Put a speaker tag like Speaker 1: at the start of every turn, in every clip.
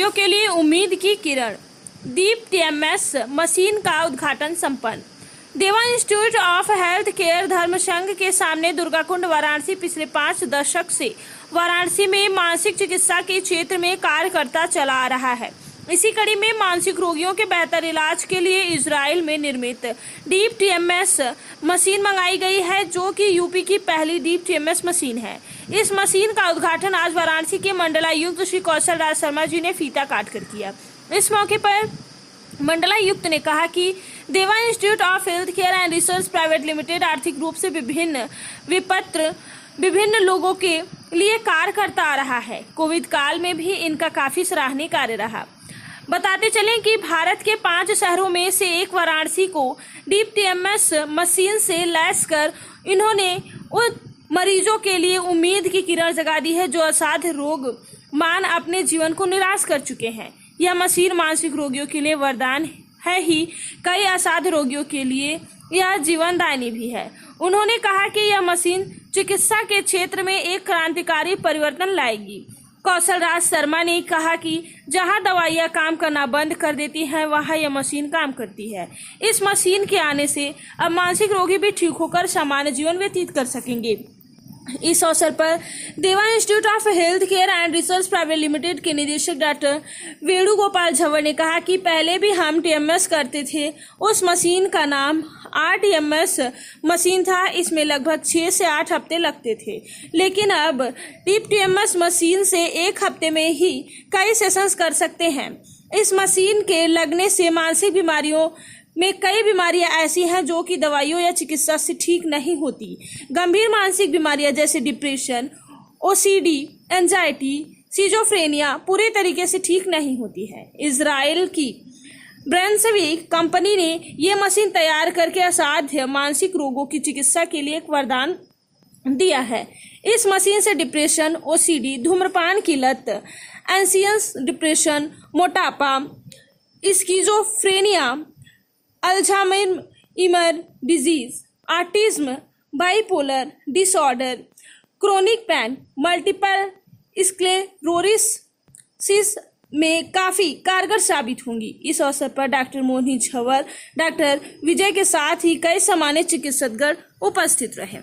Speaker 1: रोगियों के लिए उम्मीद की किरण। दीप टीएमएस मशीन का उद्घाटन संपन्न। देवा इंस्टीट्यूट ऑफ हेल्थ केयर धर्म संघ के सामने दुर्गाकुंड वाराणसी पिछले 5 दशक से वाराणसी में मानसिक चिकित्सा के क्षेत्र में कार्य करता चला आ रहा है। इसी कड़ी में मानसिक रोगियों के बेहतर इलाज के लिए इजराइल में निर्मित डीप टीएमएस मशीन मंगाई गई है, जो कि यूपी की पहली डीप टीएमएस मशीन है। इस मशीन का उद्घाटन आज वाराणसी के मंडलायुक्त श्री कौशल राज शर्मा जी ने फीता काट कर किया। इस मौके पर मंडलायुक्त ने कहा कि देवा institute of health care and research private limited आर्थिक रूप से विभिन्न लोगों के लिए कार्य करता आ रहा है। कोविड काल में भी इनका काफी सराहनीय कार्य रहा। बताते चलें कि भारत के 5 शहरों में से एक वाराणसी को डीप टीएमएस मशीन से लैस कर इन्होंने उन मरीजों के लिए उम्मीद की किरण जगा दी है, जो असाध्य रोग मान अपने जीवन को निराश कर चुके हैं। यह मशीन मानसिक रोगियों के लिए वरदान है ही, कई असाध्य रोगियों के लिए यह जीवनदायिनी भी है। उन्होंने कहा कि यह मशीन चिकित्सा के क्षेत्र में एक क्रांतिकारी परिवर्तन लाएगी। कौशल राज शर्मा ने कहा कि जहां दवाइयां काम करना बंद कर देती हैं, वहां यह मशीन काम करती है। इस मशीन के आने से अब मानसिक रोगी भी ठीक होकर सामान्य जीवन व्यतीत कर सकेंगे। इस अवसर पर देवा institute of health care and research private limited के निदेशक डॉक्टर वेणुगोपाल झंवर ने कहा कि पहले भी हम टीएमएस करते थे। उस मशीन का नाम आरटीएमएस मशीन था। इसमें लगभग 6 से 8 हफ्ते लगते थे, लेकिन अब डीप टीएमएस मशीन से 1 हफ्ते में ही कई सेशंस कर सकते हैं। इस मशीन के लगने से मानसिक बीमारियों में कई बीमारियां ऐसी हैं जो कि दवाइयों या चिकित्सा से ठीक नहीं होती। गंभीर मानसिक बीमारियां जैसे डिप्रेशन, ओसीडी, एंजाइटी, सिजोफ्रेनिया पूरे तरीके से ठीक नहीं होती है। इजराइल की ब्रेनस्विक कंपनी ने ये मशीन तैयार करके असाध्य मानसिक रोगों की चिकित्सा के लिए एक वरदान दिया है। इस मशीन से डिप्रेशन, ओसीडी, धूम्रपान की लत, एंशियस डिप्रेशन, मोटापा, schizophrenia, Alzheimer disease, autism, bipolar disorder, chronic pain, multiple sclerosis में काफी कारगर साबित होंगी। इस अवसर पर डॉक्टर मोहिनी झंवर, डॉक्टर विजय के साथ ही कई सामान्य चिकित्सकगण उपस्थित रहे।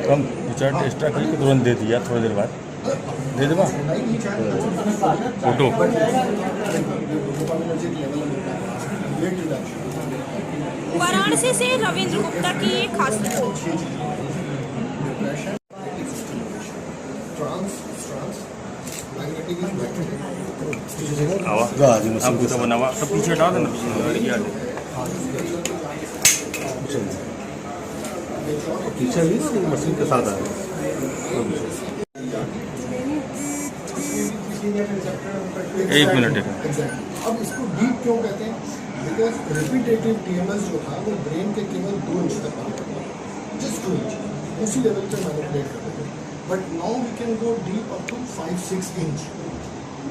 Speaker 2: कम रिचार्ज एक्स्ट्रा करके तुरंत दे दिया, थोड़ी देर बाद दे देगा फोटो।
Speaker 1: वाराणसी से रविंद्र गुप्ता की एक खास रिपोर्ट।
Speaker 2: हमको तो बनावा सब पीछे हटा देना, पीछे भी मशीन के साथ आ एक मिनट।
Speaker 3: अब इसको डीप क्यों कहते हैं? बिकॉज रिपीटेटिव टीएमएस जो था वो ब्रेन के केवल 2 इंच तक काम करता था, जस्ट 2 इंच, उसी लेवल पे मैनिपुलेट करते थे। But now we can go deep up to 5-6 inch.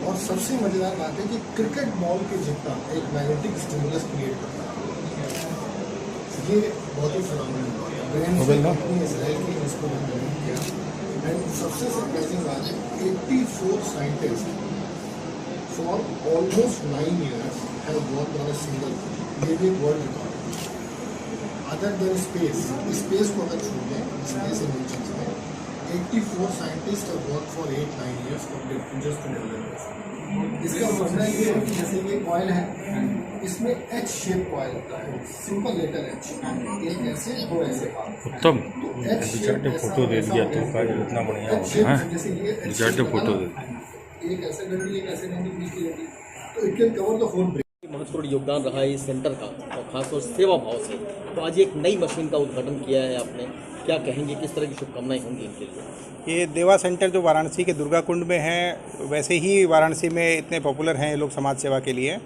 Speaker 3: और सबसे मजेदार बात है कि क्रिकेट बॉल के जितना एक मैग्नेटिक स्टिमुलस क्रिएट करता है। ये बहुत ही फिनोमिनल बात है। ब्रेन इसराइल की इसको मैंने किया। एंड सबसे सरप्राइजिंग बात है, 84 scientist for almost 9 years have worked on a single maybe world record other than space को अगर छोड़ दें, space inventions में 84 scientists have worked for 8-9 years to just to develop this। इसका मतलब ये है कि जैसे ये कॉइल है, इसमें H शेप कॉइल होता है, सिंपल लेटर H, एक ऐसे 2 ऐसे।
Speaker 2: उत्तम रिचार्ज ने फोटो दे दिया तो इतना बढ़िया होगा। रिचार्ज ने फोटो दे दिया,
Speaker 3: एक ऐसे डंडी, एक ऐसे डंडी, बीच की डंडी, तो it can cover the whole brain.
Speaker 4: महत्वपूर्ण योगदान रहा है इस सेंटर का, और खासतौर से सेवा भाव से। तो आज एक नई मशीन का उद्घाटन किया है आपने, क्या कहेंगे, किस तरह की शुभकामनाएं होंगी इनके लिए?
Speaker 5: ये देवा सेंटर जो वाराणसी के दुर्गाकुंड में है, वैसे ही वाराणसी में इतने पॉपुलर हैं ये लोग समाज सेवा के लिए,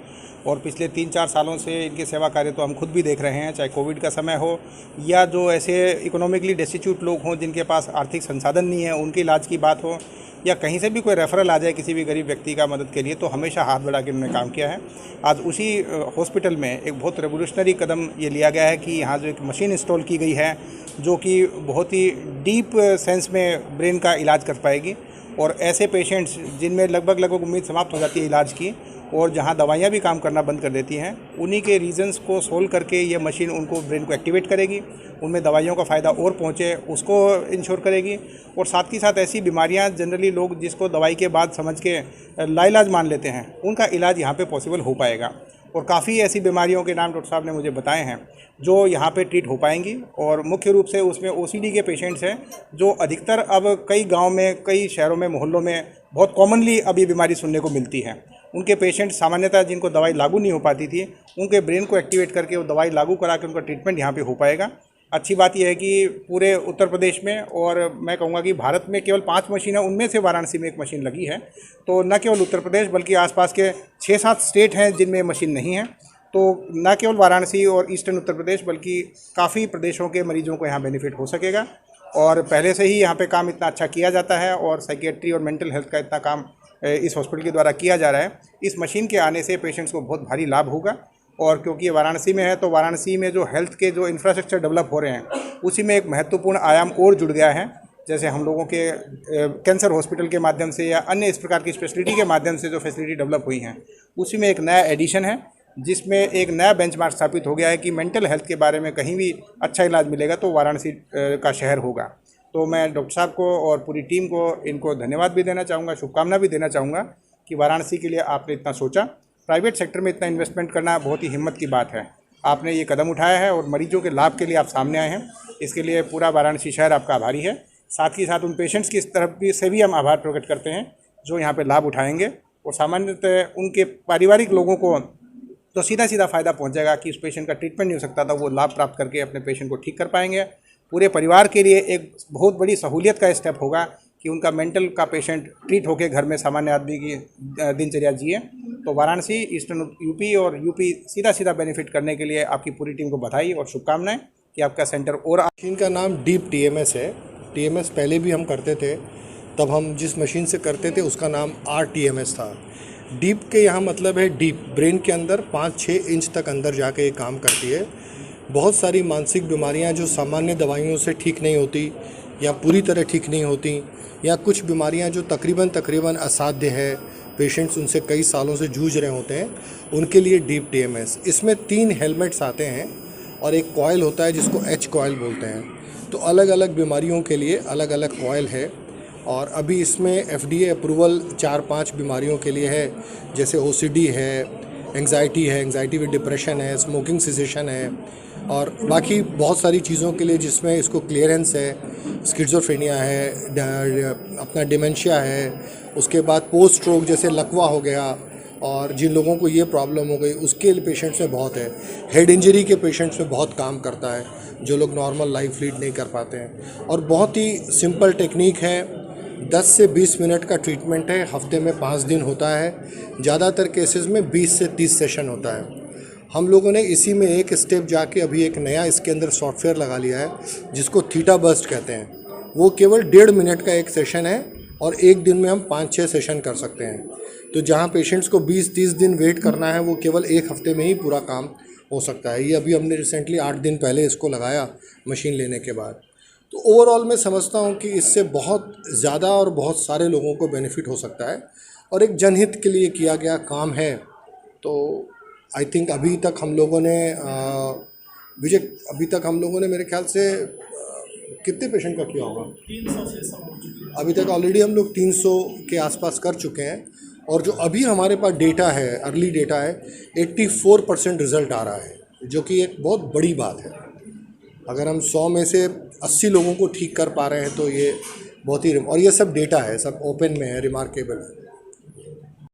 Speaker 5: और पिछले 3-4 सालों से इनके सेवा कार्य तो हम खुद भी देख रहे हैं, चाहे कोविड का समय हो या जो ऐसे इकोनॉमिकली डेस्टिट्यूट लोग हों जिनके पास आर्थिक संसाधन नहीं है, उनके इलाज की बात हो, या कहीं से भी कोई रेफरल आ जाए किसी भी गरीब व्यक्ति का मदद के लिए, तो हमेशा हाथ बढ़ा के उन्होंने काम किया है। आज उसी हॉस्पिटल में एक बहुत रेवोल्यूशनरी कदम ये लिया गया है कि यहाँ जो एक मशीन इंस्टॉल की गई है जो कि बहुत ही डीप सेंस में ब्रेन का इलाज कर पाएगी, और ऐसे पेशेंट्स जिनमें लगभग उम्मीद समाप्त हो जाती है इलाज की और जहां दवाइयां भी काम करना बंद कर देती हैं, उन्हीं के रीजंस को सोल्व करके ये मशीन उनको ब्रेन को एक्टिवेट करेगी, उनमें दवाइयों का फ़ायदा और पहुंचे उसको इंश्योर करेगी। और साथ ही साथ ऐसी बीमारियां जनरली लोग जिसको दवाई के बाद समझ के लाइलाज मान लेते हैं, उनका इलाज यहाँ पे पॉसिबल हो पाएगा। और काफ़ी ऐसी बीमारियों के नाम डॉक्टर साहब ने मुझे बताए हैं जो यहाँ पे ट्रीट हो पाएंगी, और मुख्य रूप से उसमें OCD के पेशेंट्स हैं जो अधिकतर अब कई गांव में, कई शहरों में, मोहल्लों में बहुत कॉमनली अब ये बीमारी सुनने को मिलती है। उनके पेशेंट सामान्यतः जिनको दवाई लागू नहीं हो पाती थी, उनके ब्रेन को एक्टिवेट करके वो दवाई लागू करा के उनका ट्रीटमेंट यहाँ पे हो पाएगा। अच्छी बात यह है कि पूरे उत्तर प्रदेश में, और मैं कहूँगा कि भारत में केवल 5 मशीन है, उनमें से वाराणसी में एक मशीन लगी है। तो न केवल उत्तर प्रदेश बल्कि आसपास के 6-7 स्टेट हैं जिनमें मशीन नहीं है। तो न केवल वाराणसी और ईस्टर्न उत्तर प्रदेश बल्कि काफ़ी प्रदेशों के मरीजों को यहाँ बेनिफिट हो सकेगा। और पहले से ही यहाँ पे काम इतना अच्छा किया जाता है और साइकियाट्री और मेंटल हेल्थ का इतना काम इस हॉस्पिटल के द्वारा किया जा रहा है। इस मशीन के आने से पेशेंट्स को बहुत भारी लाभ होगा। और क्योंकि ये वाराणसी में है, तो वाराणसी में जो हेल्थ के जो इंफ्रास्ट्रक्चर डेवलप हो रहे हैं, उसी में एक महत्वपूर्ण आयाम और जुड़ गया है। जैसे हम लोगों के कैंसर हॉस्पिटल के माध्यम से या अन्य इस प्रकार की स्पेशलिटी के माध्यम से जो फैसिलिटी डेवलप हुई हैं, उसी में एक नया एडिशन है जिसमें एक नया बेंचमार्क स्थापित हो गया है कि मेंटल हेल्थ के बारे में कहीं भी अच्छा इलाज मिलेगा तो वाराणसी का शहर होगा। तो मैं डॉक्टर साहब को और पूरी टीम को इनको धन्यवाद भी देना चाहूँगा, शुभकामना भी देना चाहूँगा कि वाराणसी के लिए आपने इतना सोचा। प्राइवेट सेक्टर में इतना इन्वेस्टमेंट करना बहुत ही हिम्मत की बात है। आपने ये कदम उठाया है और मरीजों के लाभ के लिए आप सामने आए हैं, इसके लिए पूरा वाराणसी शहर आपका आभारी है। साथ ही साथ उन पेशेंट्स की तरफ से भी हम आभार प्रकट करते हैं जो यहाँ पे लाभ उठाएंगे, और सामान्यतः उनके पारिवारिक लोगों को तो सीधा फ़ायदा पहुँच जाएगा कि उस पेशेंट का ट्रीटमेंट नहीं हो सकता था, वो लाभ प्राप्त करके अपने पेशेंट को ठीक कर पाएंगे। पूरे परिवार के लिए एक बहुत बड़ी सहूलियत का स्टेप होगा कि उनका मेंटल का पेशेंट ट्रीट होकर घर में सामान्य आदमी की दिनचर्या जिए। तो वाराणसी, ईस्टर्न यूपी और यूपी सीधा बेनिफिट करने के लिए आपकी पूरी टीम को बधाई और शुभकामनाएं कि आपका सेंटर और।
Speaker 3: मशीन का नाम डीप TMS है। TMS पहले भी हम करते थे, तब हम जिस मशीन से करते थे उसका नाम RTMS था। डीप के यहाँ मतलब है डीप, ब्रेन के अंदर 5-6 इंच तक अंदर जाके ये काम करती है। बहुत सारी मानसिक बीमारियाँ जो सामान्य दवाइयों से ठीक नहीं होती या पूरी तरह ठीक नहीं होती, या कुछ बीमारियाँ जो तकरीबन असाध्य है, पेशेंट्स उनसे कई सालों से जूझ रहे होते हैं, उनके लिए डीप TMS। इसमें 3 हेलमेट्स आते हैं और एक कॉइल होता है जिसको H कॉइल बोलते हैं। तो अलग अलग बीमारियों के लिए अलग अलग कॉइल है, और अभी इसमें FDA अप्रूवल 4-5 बीमारियों के लिए है, जैसे OCD है, एंग्जाइटी विद डिप्रेशन है, स्मोकिंग सिसेशन है, और बाकी बहुत सारी चीज़ों के लिए जिसमें इसको क्लियरेंस है, स्किज़ोफ्रेनिया है, अपना डिमेंशिया है, उसके बाद पोस्ट स्ट्रोक जैसे लकवा हो गया, और जिन लोगों को ये प्रॉब्लम हो गई उसके लिए पेशेंट्स में बहुत है। हेड इंजरी के पेशेंट्स में बहुत काम करता है, जो लोग नॉर्मल लाइफ लीड नहीं कर पाते हैं। और बहुत ही सिंपल टेक्निक है, 10 से 20 मिनट का ट्रीटमेंट है, हफ्ते में 5 दिन होता है। ज़्यादातर केसेस में 20 से 30 सेशन होता है। हम लोगों ने इसी में एक स्टेप जाके अभी एक नया इसके अंदर सॉफ्टवेयर लगा लिया है जिसको थीटा बर्स्ट कहते हैं। वो केवल 1.5 मिनट का एक सेशन है और एक दिन में हम 5-6 सेशन कर सकते हैं। तो जहाँ पेशेंट्स को 20-30 दिन वेट करना है, वो केवल एक हफ्ते में ही पूरा काम हो सकता है। ये अभी हमने रिसेंटली 8 दिन पहले इसको लगाया मशीन लेने के बाद। तो ओवरऑल मैं समझता हूँ कि इससे बहुत ज़्यादा और बहुत सारे लोगों को बेनिफिट हो सकता है, और एक जनहित के लिए किया गया काम है। तो आई थिंक अभी तक हम लोगों ने मेरे ख्याल से कितने पेशेंट का किया होगा?
Speaker 6: 300 से
Speaker 3: अभी तक ऑलरेडी हम लोग 300 के आसपास कर चुके हैं, और जो अभी हमारे पास डेटा है, अर्ली डेटा है, 84% रिज़ल्ट आ रहा है, जो कि एक बहुत बड़ी बात है। अगर हम 100 में से 80 लोगों को ठीक कर पा रहे हैं तो ये बहुत ही, और ये सब डेटा है, सब ओपन में है, रिमार्केबल है।